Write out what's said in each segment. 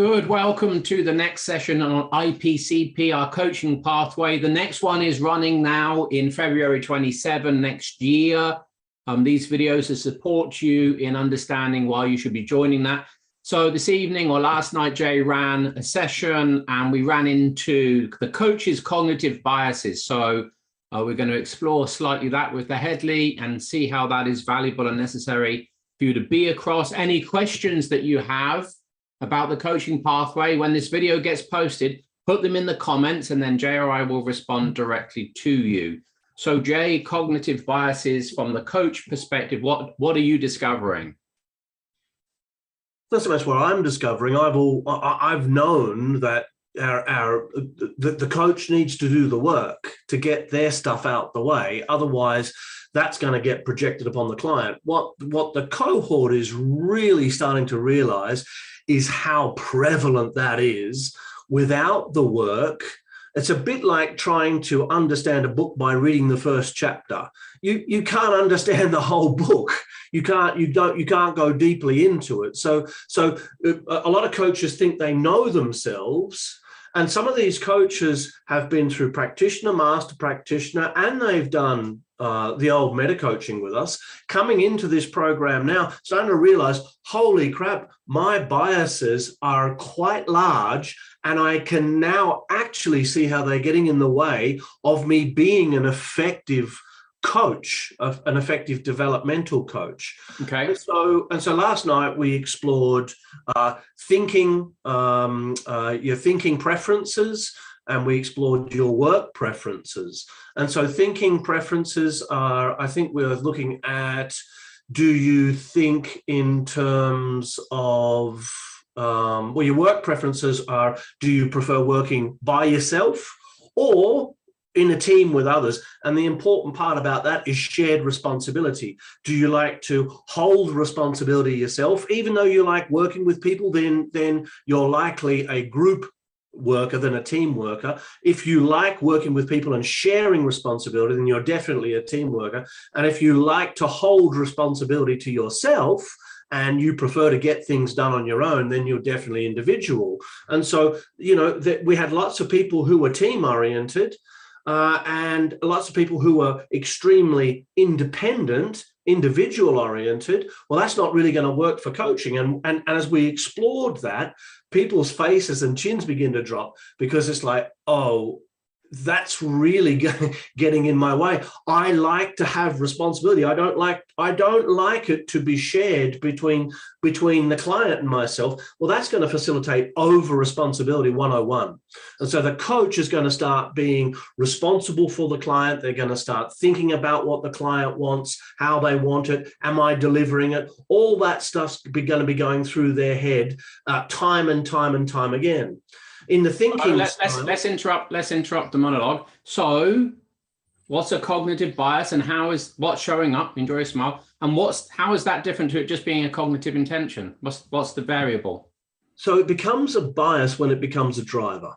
Good. Welcome to the next session on IPCP, our coaching pathway. The next one is running now in February 27 next year. These videos to support you in understanding why you should be joining that. So this evening or last night, Jay ran a session and we ran into the coach's cognitive biases. So we're going to explore slightly that with the Headley and see how that is valuable and necessary for you to be across. Any questions that you have about the coaching pathway, when this video gets posted, put them in the comments and then Jay or I will respond directly to you. So Jay, cognitive biases from the coach perspective, what are you discovering? Not so much what I'm discovering. I've known that the coach needs to do the work to get their stuff out the way. Otherwise, that's going to get projected upon the client. What the cohort is really starting to realize is how prevalent that is without the work. It's a bit like trying to understand a book by reading the first chapter. You can't understand the whole book. You can't go deeply into it. So a lot of coaches think they know themselves. And some of these coaches have been through practitioner, master practitioner, and they've done the old meta coaching with us, coming into this program now, starting to realize, holy crap, my biases are quite large, and I can now actually see how they're getting in the way of me being an effective coach, an effective developmental coach. Okay. And so last night we explored your thinking preferences, and we explored your work preferences. And so thinking preferences are, I think we're looking at, do you think in terms of, well, your work preferences are, do you prefer working by yourself or in a team with others? And the important part about that is shared responsibility. Do you like to hold responsibility yourself? Even though you like working with people, then you're likely a group worker than a team worker. If you like working with people and sharing responsibility, then you're definitely a team worker. And if you like to hold responsibility to yourself and you prefer to get things done on your own, then you're definitely individual. And so, you know, we had lots of people who were team oriented, and lots of people who are extremely independent, individual oriented. Well, that's not really going to work for coaching. And as we explored that, people's faces and chins begin to drop, because it's like, oh, that's really getting in my way. I like to have responsibility. I don't like it to be shared between the client and myself. Well, that's going to facilitate over responsibility 101. And so the coach is going to start being responsible for the client. They're going to start thinking about what the client wants, how they want it. Am I delivering it? All that stuff's going to be going through their head time and time again. In the thinking, let's interrupt the monologue. So, what's a cognitive bias, and what's showing up? Enjoy a smile. And how is that different to it just being a cognitive intention? What's the variable? So it becomes a bias when it becomes a driver.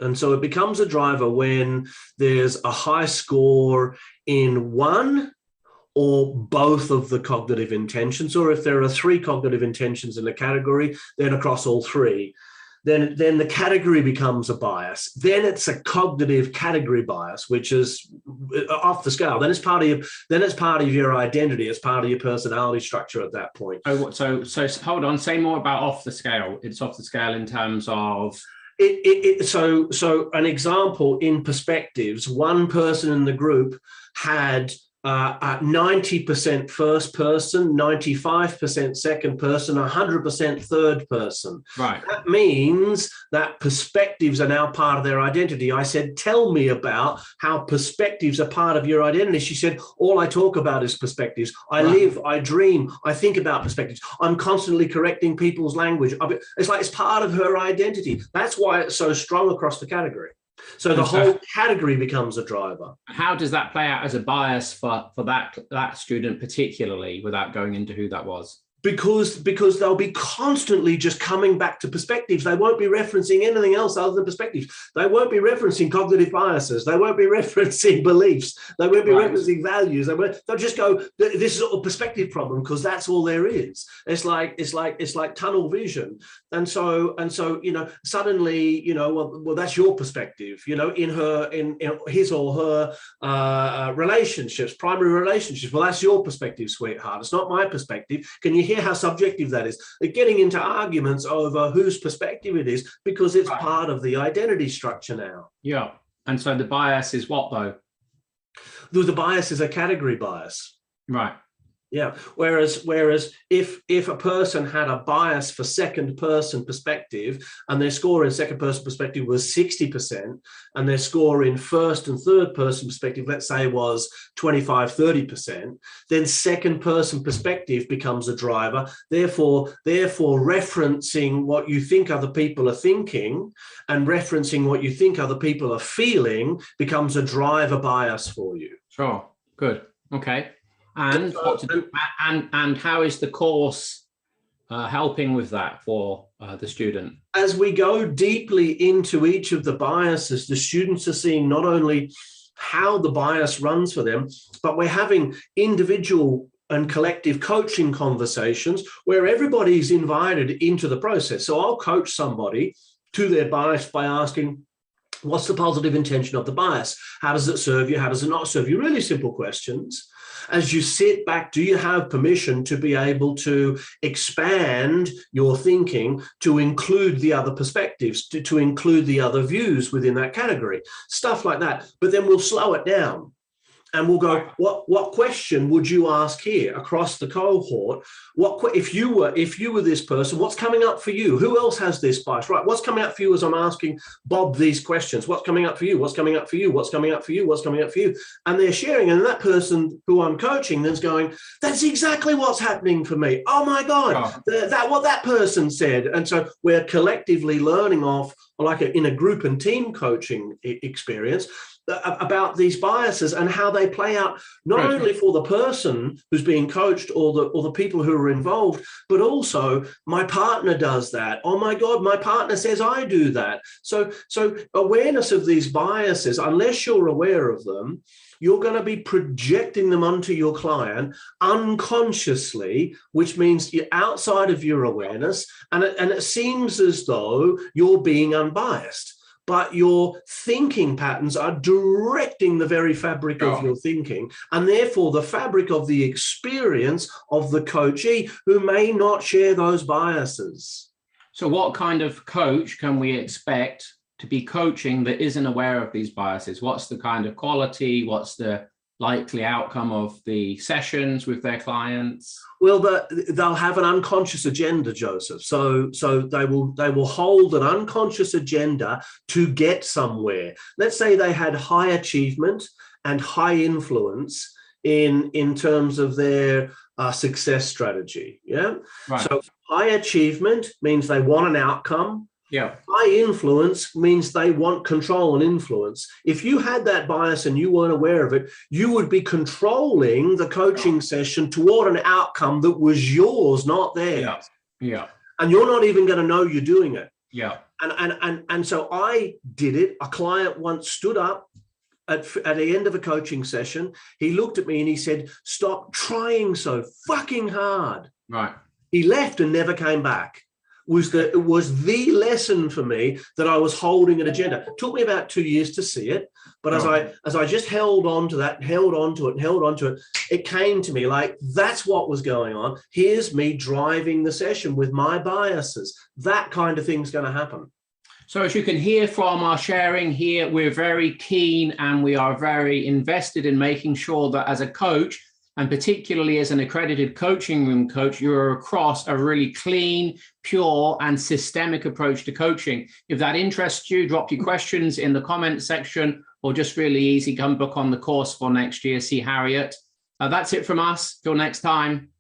And so it becomes a driver when there's a high score in one or both of the cognitive intentions, or if there are 3 cognitive intentions in a category, then across all 3. Then the category becomes a bias. Then it's a cognitive category bias, which is off the scale. Then it's part of your identity. It's part of your personality structure at that point. So hold on. Say more about off the scale. It's off the scale in terms of. So an example in perspectives. One person in the group had 90% first person, 95% second person, 100% third person. Right. That means that perspectives are now part of their identity. I said, tell me about how perspectives are part of your identity. She said, all I talk about is perspectives. I live, I dream, I think about perspectives. I'm constantly correcting people's language. It's like it's part of her identity. That's why it's so strong across the category. So the whole category becomes a driver. How does that play out as a bias for that student particularly, without going into who that was? because they'll be constantly just coming back to perspectives. They won't be referencing anything else other than perspectives. They won't be referencing cognitive biases. They won't be referencing beliefs. They won't be referencing values. They'll just go, this is a perspective problem, because that's all there is. It's like tunnel vision. And so suddenly, well, that's your perspective, in his or her relationships, primary relationships. Well, that's your perspective, sweetheart. It's not my perspective. Can you hear how subjective that is? They're getting into arguments over whose perspective it is, because it's part of the identity structure now. Yeah. And so the bias is what, though? The bias is a category bias. Right. Yeah. Whereas if a person had a bias for second person perspective, and their score in second person perspective was 60%, and their score in first and third person perspective, let's say, was 25-30%, then second person perspective becomes a driver. Therefore referencing what you think other people are thinking and referencing what you think other people are feeling becomes a driver bias for you. Sure. Good. Okay. And what to do, and how is the course helping with that for the student? As we go deeply into each of the biases, the students are seeing not only how the bias runs for them, but we're having individual and collective coaching conversations where everybody's invited into the process. So I'll coach somebody to their bias by asking, what's the positive intention of the bias? How does it serve you? How does it not serve you? Really simple questions. As you sit back, do you have permission to be able to expand your thinking to include the other perspectives, to include the other views within that category? Stuff like that. But then we'll slow it down. And we'll go, what question would you ask here across the cohort? If you were this person, what's coming up for you? Who else has this bias? Right, what's coming up for you as I'm asking Bob these questions? What's coming up for you? What's coming up for you? What's coming up for you? What's coming up for you? And they're sharing, and that person who I'm coaching then's going, that's exactly what's happening for me. Oh my God, what that person said. And so we're collectively learning off, like in a group and team coaching experience, about these biases and how they play out, not only for the person who's being coached or the people who are involved, but also my partner does that. Oh my God, my partner says I do that. So awareness of these biases, unless you're aware of them, you're going to be projecting them onto your client unconsciously, which means you're outside of your awareness, and it seems as though you're being unbiased. But your thinking patterns are directing the very fabric of your thinking, and therefore the fabric of the experience of the coachee who may not share those biases. So what kind of coach can we expect to be coaching that isn't aware of these biases? What's the kind of quality? What's the likely outcome of the sessions with their clients? Well, they'll have an unconscious agenda, Joseph. So they will hold an unconscious agenda to get somewhere. Let's say they had high achievement and high influence in terms of their success strategy. Yeah. Right. So high achievement means they want an outcome. Yeah. High influence means they want control and influence. If you had that bias and you weren't aware of it, you would be controlling the coaching session toward an outcome that was yours, not theirs. Yeah. Yeah. And you're not even going to know you're doing it. Yeah. And so I did it. A client once stood up at the end of a coaching session. He looked at me and he said, "Stop trying so fucking hard." Right. He left and never came back. It was the lesson for me that I was holding an agenda. It took me about 2 years to see it, but as I just held on to that, held on to it, it came to me like, that's what was going on. Here's me driving the session with my biases. That kind of thing's going to happen. So as you can hear from our sharing here, we're very keen and we are very invested in making sure that as a coach, and particularly as an accredited coaching room coach, you're across a really clean, pure, and systemic approach to coaching. If that interests you, drop your questions in the comment section, or just really easy, come book on the course for next year, see Harriet. That's it from us. Till next time.